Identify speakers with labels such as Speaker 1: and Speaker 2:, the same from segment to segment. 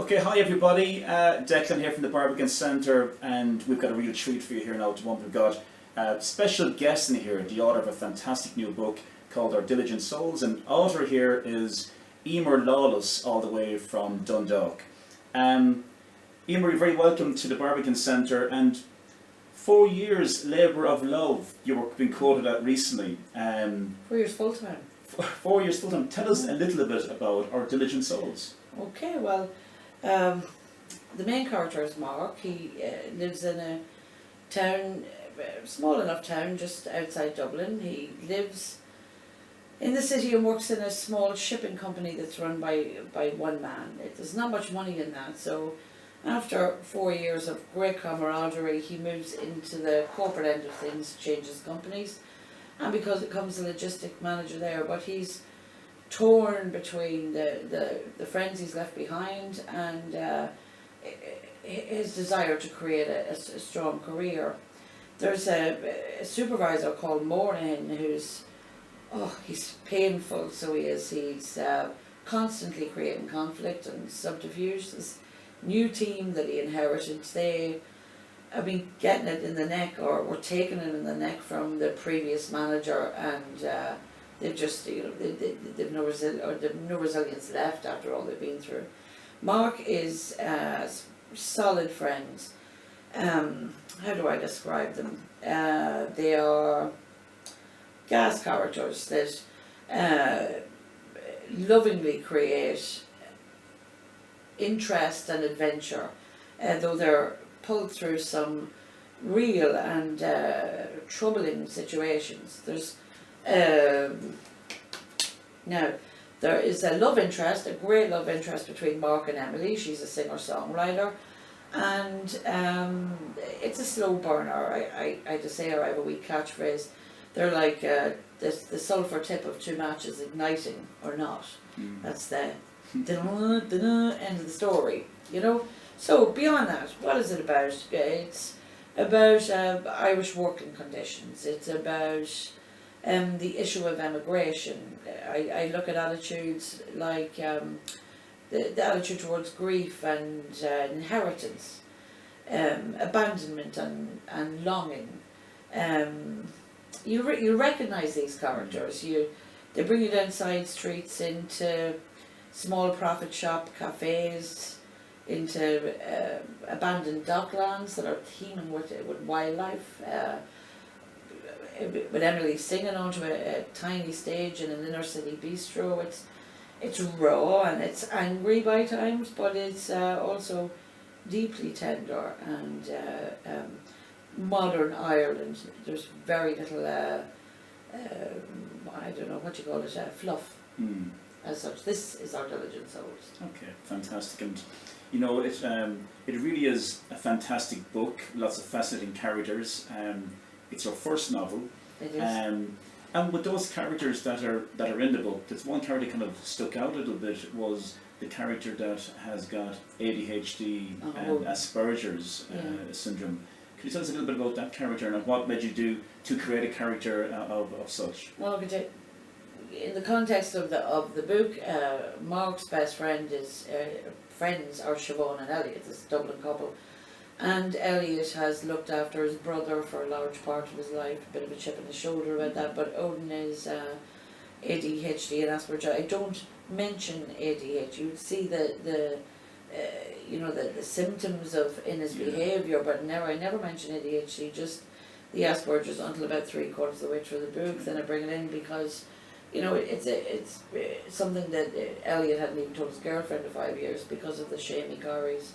Speaker 1: Okay, hi everybody. Declan here from the Barbican Centre, and we've got a real treat for you here now. We've got a special guest in here, the author of a fantastic new book called Our Diligent Souls, and author here is Emer Lawless, all the way from Dundalk. Emer, you're very welcome to the Barbican Centre, and 4 years labour of love, you were being quoted at recently.
Speaker 2: 4 years full time.
Speaker 1: 4 years full time. Tell us a little bit about Our Diligent Souls.
Speaker 2: Okay, well, the main character is Mark. He lives in a town, a small enough town just outside Dublin. He lives in the city and works in a small shipping company that's run by one man. There's not much money in that, so after 4 years of great camaraderie, he moves into the corporate end of things, changes companies, and becomes a logistic manager there. But he's torn between the friends he's left behind and his desire to create a strong career. There's a supervisor called Moran who's, he's painful, so he is. He's constantly creating conflict and subterfuge. This new team that he inherited, they have been getting it in the neck, or were taking it in the neck from the previous manager, and they've just, they've no resilience left after all they've been through. Mark is solid friends. How do I describe them? They are gas characters that lovingly create interest and adventure, though they're pulled through some real and troubling situations. Now, there is a love interest, a great love interest between Mark and Emily. She's a singer-songwriter, and it's a slow burner. I just say, or I have a wee catchphrase. They're like the sulphur tip of two matches igniting or not. That's the end of the story, you know. So beyond that, what is it about? It's about Irish working conditions. It's about the issue of emigration. I look at attitudes like the attitude towards grief and inheritance, abandonment and longing. You recognise these characters. They bring you down side streets into small profit shop cafes, into abandoned docklands that are teeming with wildlife. With Emily singing onto a tiny stage in an inner city bistro, it's raw and it's angry by times, but it's also deeply tender. And modern Ireland, there's very little, I don't know what you call it, fluff. As such, this is Our Diligent Souls.
Speaker 1: Okay, fantastic. And you know, it really is a fantastic book. Lots of fascinating characters. It's your first novel.
Speaker 2: It is.
Speaker 1: And with those characters that are in the book, there's one character kind of stuck out a little bit, was the character that has got ADHD and Asperger's syndrome. Can you tell us a little bit about that character and what made you do to create a character of such?
Speaker 2: Well, in the context of the book, Mark's best friend friends are Siobhan and Elliot, this Dublin couple, and Elliot has looked after his brother for a large part of his life, a bit of a chip on his shoulder about that, but Odin is ADHD and Asperger. I don't mention ADHD. You'd see the symptoms in his behaviour, but I never mention ADHD, just the Asperger's until about 3/4 of the way through the book. Then I bring it in because, you know, it's something that Elliot hadn't even told his girlfriend of 5 years because of the shame he carries.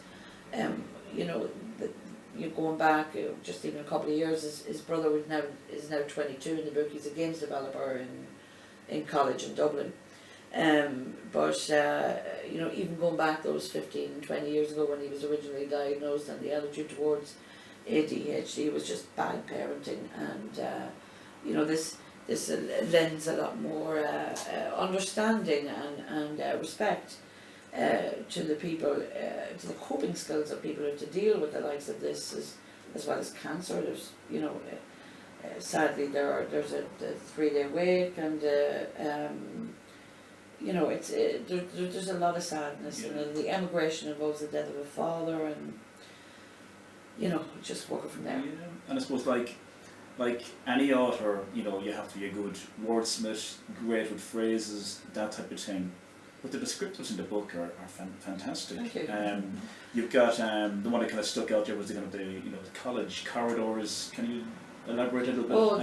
Speaker 2: You know, you're going back just even a couple of years. His brother is now 22 in the book. He's a games developer in college in Dublin. But you know, even going back those 15, 20 years ago when he was originally diagnosed, and the attitude towards ADHD was just bad parenting, and you know, this lends a lot more understanding and respect to the people, to the coping skills of people to deal with the likes of this, as well as cancer. There's, you know, sadly there's a 3-day wait, and there's a lot of sadness, and the emigration involves the death of a father, and just working from there.
Speaker 1: Yeah, and I suppose like any author, you have to be a good wordsmith, great with phrases, that type of thing. But the descriptives in the book are fantastic.
Speaker 2: Thank you.
Speaker 1: You've got the one that kind of stuck out there was the kind of the college corridors. Can you elaborate a little bit?
Speaker 2: Oh,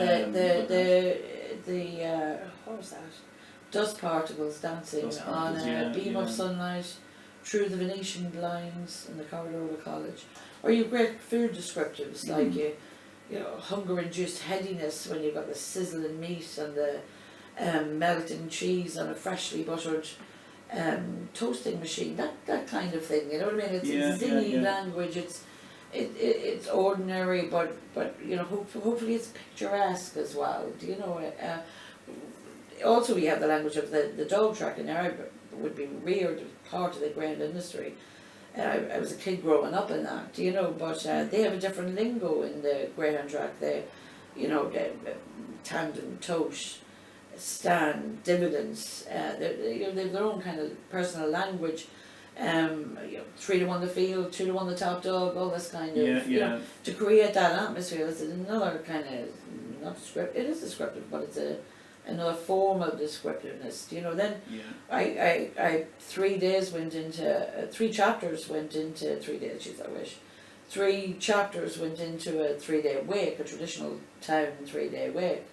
Speaker 2: what was that? Dust particles dancing on a beam of sunlight through the Venetian blinds in the corridor of a college. Or you have great food descriptives like hunger-induced headiness when you've got the sizzling meat and the melting cheese on a freshly buttered toasting machine. That kind of thing. You know what I mean? It's zingy language. It's ordinary, but hopefully it's picturesque as well. Also, we have the language of the dog track in there. I would be reared part of the grain industry. I was a kid growing up in that, but they have a different lingo in the greyhound track. They, the tandem, tosh, stand, dividends. They have their own kind of personal language. 3 to 1 the field, 2 to 1 the top dog, all this kind of to create that atmosphere. It's another kind of not descriptive. It is descriptive, but it's another form of descriptiveness. Then I 3 days went into 3 chapters went into 3 days. Jeez, I wish 3 chapters went into a 3-day wake, a traditional town 3-day wake.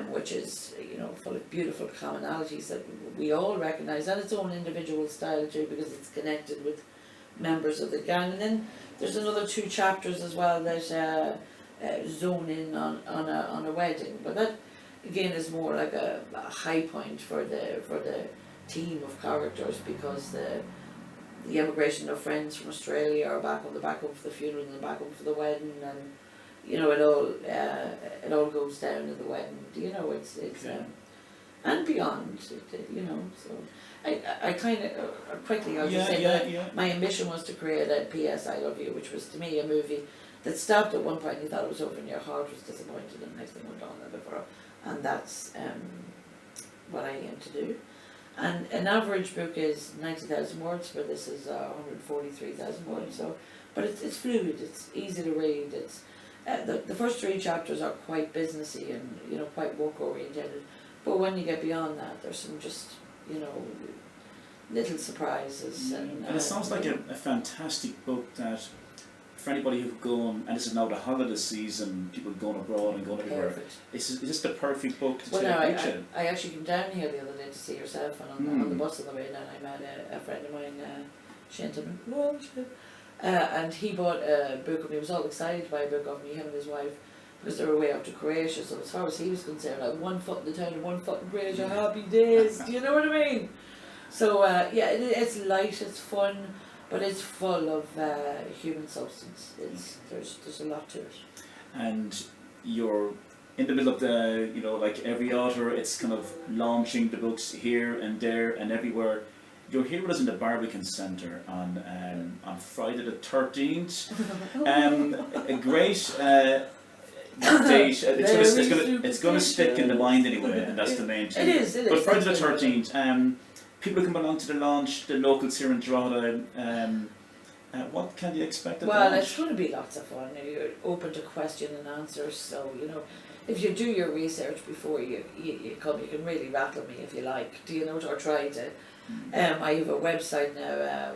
Speaker 2: Which is full of beautiful commonalities that we all recognise, and its own individual style too, because it's connected with members of the gang. And then there's another 2 chapters as well that zone in on a wedding, but that again is more like a high point for the team of characters, because the emigration of friends from Australia are back home for the funeral and back home for the wedding, and it all goes down at the wedding. It's and beyond. So I kind of quickly I'll just say that my ambition was to create a P.S. I Love You, which was to me a movie that stopped at one point. You thought it was over, and your heart was disappointed, and the next thing went on a bit further. And that's what I aim to do. And an average book is 90,000 words, but this is 143,000 words. So, but it's fluid. It's easy to read. It's the first 3 chapters are quite businessy and quite work oriented, but when you get beyond that, there's some just little surprises. And
Speaker 1: it sounds like a fantastic book that for anybody who's going, and this is now the holiday season, people going abroad and going everywhere. It's just the perfect book to take.
Speaker 2: I actually came down here the other day to see yourself, and on the bus on the way down I met a friend of mine, Shanton. And he bought a book, and he was all excited by a book of me, him and his wife, because they were away up to Croatia. So as far as he was concerned, like 1 foot in the town and 1 foot in Croatia, happy days. Do you know what I mean? So it's light, it's fun, but it's full of human substance. There's a lot to it.
Speaker 1: And you're in the middle of the, like every author, it's kind of launching the books here and there and everywhere. You're here with us in the Barbican Centre on Friday the 13th. A great date. It's going to stick in the mind anyway, and that's the main thing.
Speaker 2: It is.
Speaker 1: But Friday the 13th, people come along to the launch, the locals here in Drogheda. What can you expect at the launch?
Speaker 2: It's going to be lots of fun. You're open to question and answers, so if you do your research before you come, you can really rattle me if you like. Or try to. I have a website now,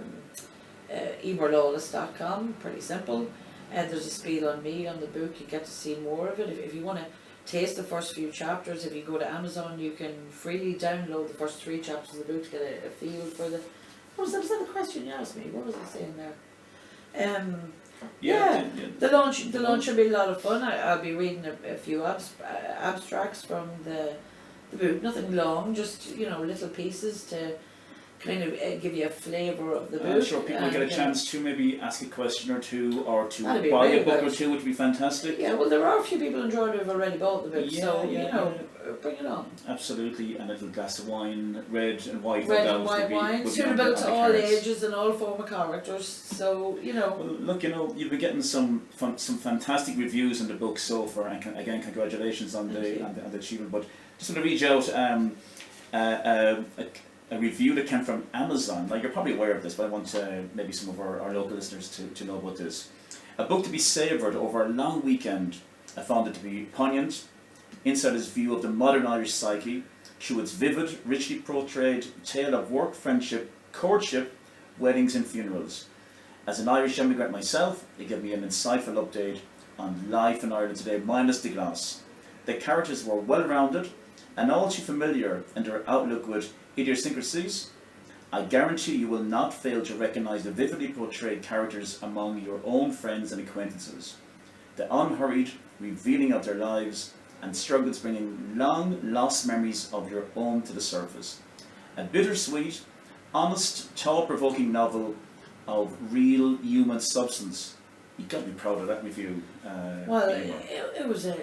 Speaker 2: emerlawless.com, pretty simple. There's a spiel on me on the book. You get to see more of it. If you want to taste the first few chapters, if you go to Amazon, you can freely download the first 3 chapters of the book to get a feel for the... Was that the question you asked me? What was I saying there? The launch will be a lot of fun. I'll be reading a few abstracts from the book. Nothing long, just little pieces to kind of give you a flavour of the book.
Speaker 1: Sure, people get a chance to maybe ask a question or two, or to buy a book or two, which would be fantastic.
Speaker 2: Yeah, well, there are a few people in Drogheda who have already bought the book, bring it on.
Speaker 1: Absolutely, and a little glass of wine, red and white.
Speaker 2: Red and white wine, suitable to all ages and all form of characters. So Well,
Speaker 1: look, you'll be getting some fantastic reviews on the book so far, and again, congratulations on the achievement. But just want to reach out. a review that came from Amazon. Now, you're probably aware of this, but I want maybe some of our local listeners to know about this. A book to be savoured over a long weekend. I found it to be poignant, insider's view of the modern Irish psyche through its vivid, richly portrayed tale of work, friendship, courtship, weddings and funerals. As an Irish immigrant myself, it gave me an insightful update on life in Ireland today, minus the glass. The characters were well-rounded and all too familiar in their outlook with idiosyncrasies. I guarantee you will not fail to recognise the vividly portrayed characters among your own friends and acquaintances. The unhurried revealing of their lives and struggles bringing long lost memories of your own to the surface. A bittersweet, honest, thought-provoking novel of real human substance. You've got to be proud of that review.
Speaker 2: Well,
Speaker 1: Emer.
Speaker 2: it was a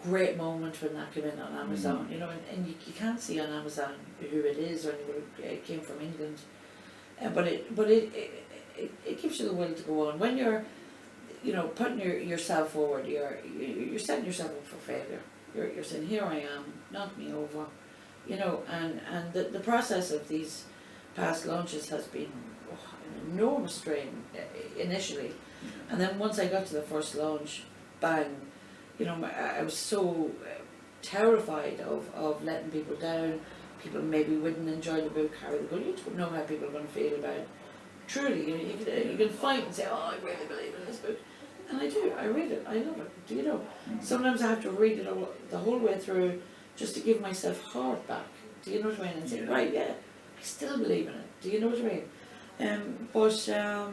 Speaker 2: great moment when that came in on Amazon, you know, and you can't see on Amazon who it is or anybody it came from England, but it gives you the will to go on. When you're, you know, putting yourself forward, you're setting yourself up for failure. You're saying, here I am, knock me over, you know, and the process of these past launches has been an enormous strain initially, and then once I got to the first launch, bang, you know, I was so terrified of letting people down. People maybe wouldn't enjoy the book, how they go, you don't know how people are going to feel about it. Truly, you can fight and say, oh, I really believe in this book. And I do, I read it, I love it. Do you know? Sometimes I have to read it the whole way through just to give myself heart back. Do you know what I mean? And say, right, yeah, I still believe in it. Do you know what I mean? What was the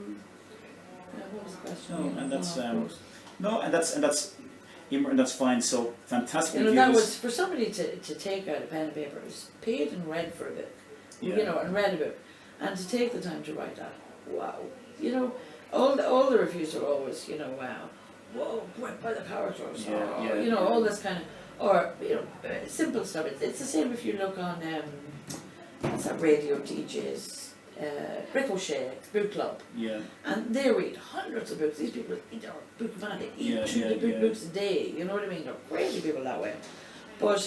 Speaker 2: question?
Speaker 1: And that's fine. So fantastic
Speaker 2: You know,
Speaker 1: reviews.
Speaker 2: that was for somebody to take out a pen and paper who's paid and read for a book, you know, and read a book, and to take the time to write that. Wow, you know, all the reviews are always, you know, wow, whoa, gripped by the characters, you know, all this kind of, or you know, simple stuff. It's the same if you look on what's that radio DJs. Ricochet Book Club, and they read hundreds of books. These people are book mad. They eat 2 books a day. You know what I mean? They're crazy people that way. But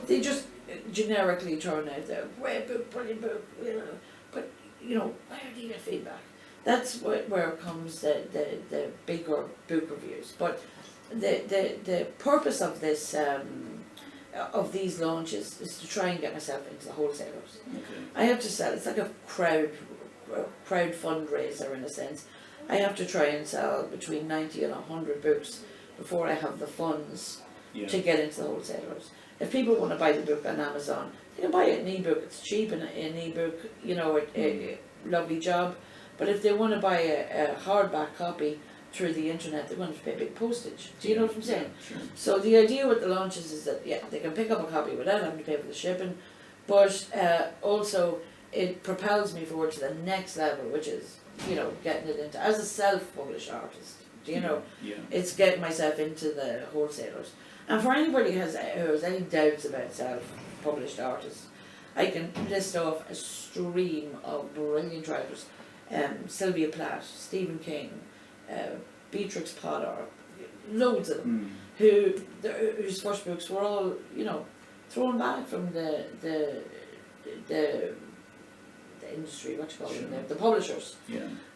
Speaker 2: they just generically turn out there, great book, brilliant book. You know, but you know, where do you get feedback? That's where comes the bigger book reviews. But the purpose of this. Of these launches is to try and get myself into the wholesalers. I have to sell. It's like a crowd fundraiser in a sense. I have to try and sell between 90 and 100 books before I have the funds to get into the wholesalers. If people want to buy the book on Amazon, they can buy it in ebook. It's cheap in ebook. You know, a lovely job. But if they want to buy a hardback copy through the internet, they're going to pay big postage. Do you know what I'm saying?
Speaker 1: Sure.
Speaker 2: So the idea with the launches is that they can pick up a copy without having to pay for the shipping, but also it propels me forward to the next level, which is, you know, getting it into as a self-published artist. Do you know? It's getting myself into the wholesalers. And for anybody who has any doubts about self-published artists, I can list off a stream of brilliant writers: Sylvia Plath, Stephen King. Beatrix Potter, loads of them, whose first books were all, you know, thrown back from the industry, what you call them, the publishers,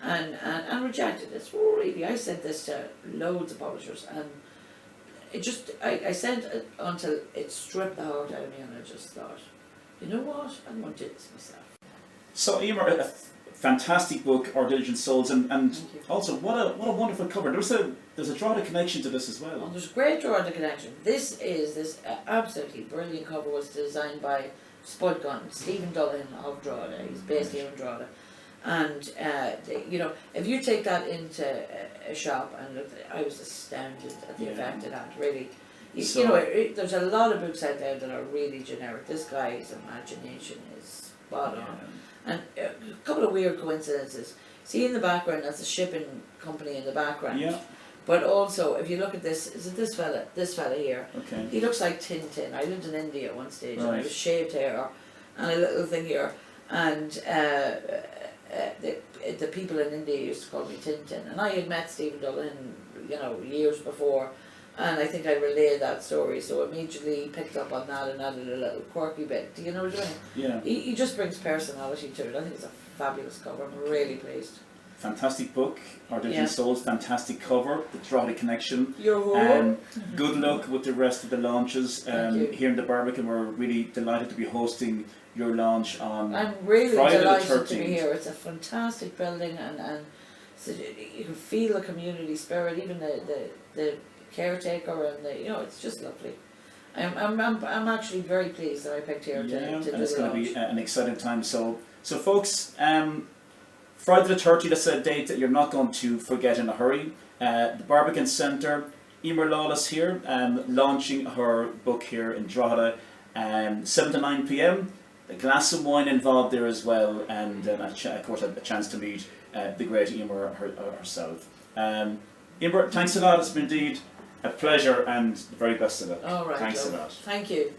Speaker 2: and rejected. It's really, I sent this to loads of publishers, and it just, I sent it until it stripped the heart out of me, and I just thought, you know what, I'm going to do this myself.
Speaker 1: So Emer, a fantastic book, Our Diligent Souls, and also what a wonderful cover. There's a Drogheda connection to this as well.
Speaker 2: Oh, there's a great Drogheda connection. This absolutely brilliant cover was designed by Spud Gunn, Stephen Dullan of Drogheda. He's based here in Drogheda, and you know, if you take that into a shop, and I was astounded at the effect it had. Really, you know, there's a lot of books out there that are really generic. This guy's imagination is spot on. And a couple of weird coincidences. See in the background, that's a shipping company in the background. But also, if you look at this, is it this fella here?
Speaker 1: Okay.
Speaker 2: He looks like Tintin. I lived in India at one stage, and I was shaved hair and a little thing here, and the people in India used to call me Tintin. And I had met Stephen Dullan, you know, years before, And I think I relayed that story, so immediately picked up on that and added a little quirky bit. Do you know what I mean?
Speaker 1: Yeah.
Speaker 2: He just brings personality to it. I think it's a fabulous cover. I'm really pleased.
Speaker 1: Fantastic book, Our Diligent Souls, fantastic cover, the Drogheda connection. Good luck with the rest of the launches. Here in the Barbican, we're really delighted to be hosting your launch on
Speaker 2: I'm really
Speaker 1: Friday
Speaker 2: delighted
Speaker 1: the 13th.
Speaker 2: to be here. It's a fantastic building, and so you can feel the community spirit, even the caretaker, and it's just lovely. I'm actually very pleased that I picked here to do
Speaker 1: and
Speaker 2: the
Speaker 1: it's going to be
Speaker 2: launch.
Speaker 1: an exciting time. So folks, Friday the 30th, that's a date that you're not going to forget in a hurry. The Barbican Centre, Emer Lawless here, launching her book here in Drogheda, 7 to 9 p.m. A glass of wine involved there as well, and of course a chance to meet the great Emer herself. Emer, thanks a lot. It's been indeed a pleasure, and the very best of it.
Speaker 2: All right,
Speaker 1: Thanks a
Speaker 2: love.
Speaker 1: lot.
Speaker 2: Thank you.